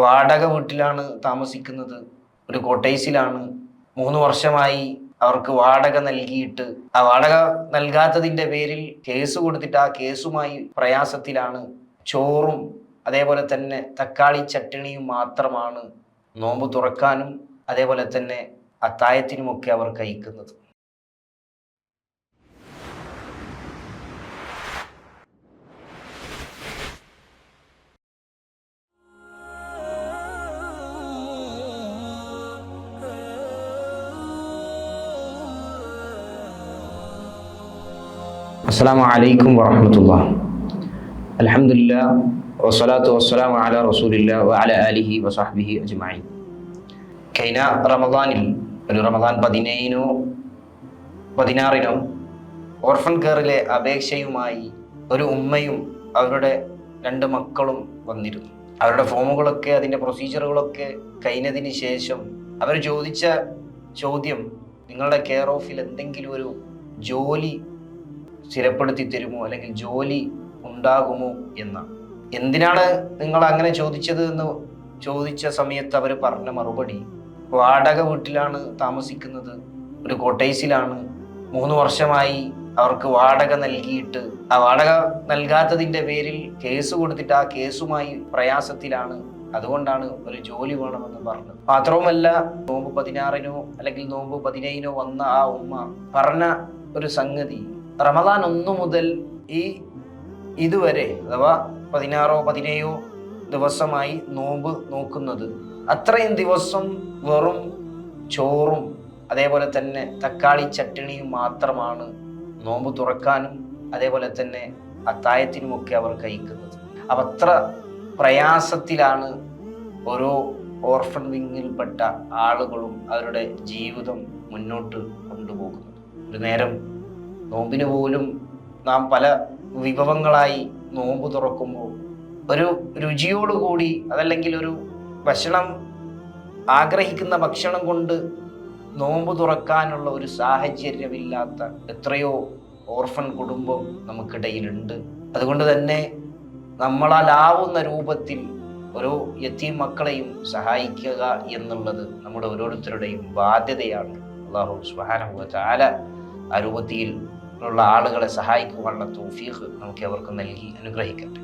വാടക വീട്ടിലാണ് താമസിക്കുന്നത്, ഒരു കോട്ടേഴ്സിലാണ്. 3 വർഷമായി അവർക്ക് വാടക നൽകിയിട്ട് ആ വാടക നൽകാത്തതിൻ്റെ പേരിൽ കേസ് കൊടുത്തിട്ട് ആ കേസുമായി പ്രയാസത്തിലാണ്. ചോറും അതേപോലെ തന്നെ തക്കാളി ചട്ടണിയും മാത്രമാണ് നോമ്പ് തുറക്കാനും അതേപോലെ തന്നെ അത്തായത്തിനുമൊക്കെ അവർ കഴിക്കുന്നത്. അസ്സലാമു അലൈക്കും വറഹ്മത്തുള്ളാഹി. അൽഹംദുലില്ലാഹ് വസ്സലാത്തു വസ്സലാമു അലാ റസൂലില്ലാഹി വഅലാ ആലിഹി വസഹ്ബിഹി അജ്മഈൻ. കഴിഞ്ഞ റമദാനിൽ ഒരു റമദാൻ 17-നോ 16-നോ ഓർഫൻ കെയറിലെ അപേക്ഷയുമായി ഒരു ഉമ്മയും അവരുടെ 2 മക്കളും വന്നിരുന്നു. അവരുടെ ഫോമുകളൊക്കെ അതിൻ്റെ പ്രൊസീജിയറുകളൊക്കെ കഴിഞ്ഞതിന് ശേഷം അവർ ചോദിച്ച ചോദ്യം, നിങ്ങളുടെ കെയർ ഓഫിൽ എന്തെങ്കിലും ഒരു ജോലി സ്ഥിരപ്പെടുത്തി തരുമോ, അല്ലെങ്കിൽ ജോലി ഉണ്ടാകുമോ എന്നാണ്. എന്തിനാണ് നിങ്ങൾ അങ്ങനെ ചോദിച്ചത് എന്ന് ചോദിച്ച സമയത്ത് അവർ പറഞ്ഞ മറുപടി, വാടക വീട്ടിലാണ് താമസിക്കുന്നത്, ഒരു കോട്ടേഴ്സിലാണ്. 3 വർഷമായി അവർക്ക് വാടക നൽകിയിട്ട് ആ വാടക നൽകാത്തതിൻ്റെ പേരിൽ കേസ് കൊടുത്തിട്ട് ആ കേസുമായി പ്രയാസത്തിലാണ്. അതുകൊണ്ടാണ് ഒരു ജോലി വേണമെന്ന് പറഞ്ഞത്. മാത്രവുമല്ല, നോമ്പ് 16-നോ അല്ലെങ്കിൽ നോമ്പ് 17-നോ വന്ന ആ ഉമ്മ പറഞ്ഞ ഒരു സംഗതി, റമദാൻ 1 മുതൽ ഇതുവരെ അഥവാ 16-ഓ 17-ഓ ദിവസമായി നോമ്പ് നോക്കുന്നത്, അത്രയും ദിവസം വെറും ചോറും അതേപോലെ തന്നെ തക്കാളി ചട്ടണിയും മാത്രമാണ് നോമ്പ് തുറക്കാനും അതേപോലെ തന്നെ അത്തായത്തിനുമൊക്കെ അവർ കഴിക്കുന്നത്. അപ്പം അത്ര പ്രയാസത്തിലാണ് ഓരോ ഓർഫൻ വിങ്ങിൽപ്പെട്ട ആളുകളും അവരുടെ ജീവിതം മുന്നോട്ട് കൊണ്ടുപോകുന്നത്. ഒരു നേരം നോമ്പിന് പോലും നാം പല വിഭവങ്ങളായി നോമ്പ് തുറക്കുമ്പോൾ ഒരു രുചിയോടുകൂടി, അതല്ലെങ്കിൽ ഒരു ഭക്ഷണം ആഗ്രഹിക്കുന്ന ഭക്ഷണം കൊണ്ട് നോമ്പ് തുറക്കാനുള്ള ഒരു സാഹചര്യമില്ലാത്ത എത്രയോ ഓർഫൻ കുടുംബം നമുക്കിടയിലുണ്ട്. അതുകൊണ്ട് തന്നെ നമ്മളാലാവുന്ന രൂപത്തിൽ ഓരോ യതീം മക്കളെയും സഹായിക്കുക എന്നുള്ളത് നമ്മുടെ ഓരോരുത്തരുടെയും ബാധ്യതയാണ്. അല്ലാഹു സുബ്ഹാനഹു വ തആല ആ രൂപത്തിൽ ഉള്ള ആളുകളെ സഹായിക്കുവാനുള്ള തൗഫീഖ് നമുക്ക് അവർക്ക് നൽകി അനുഗ്രഹിക്കട്ടെ.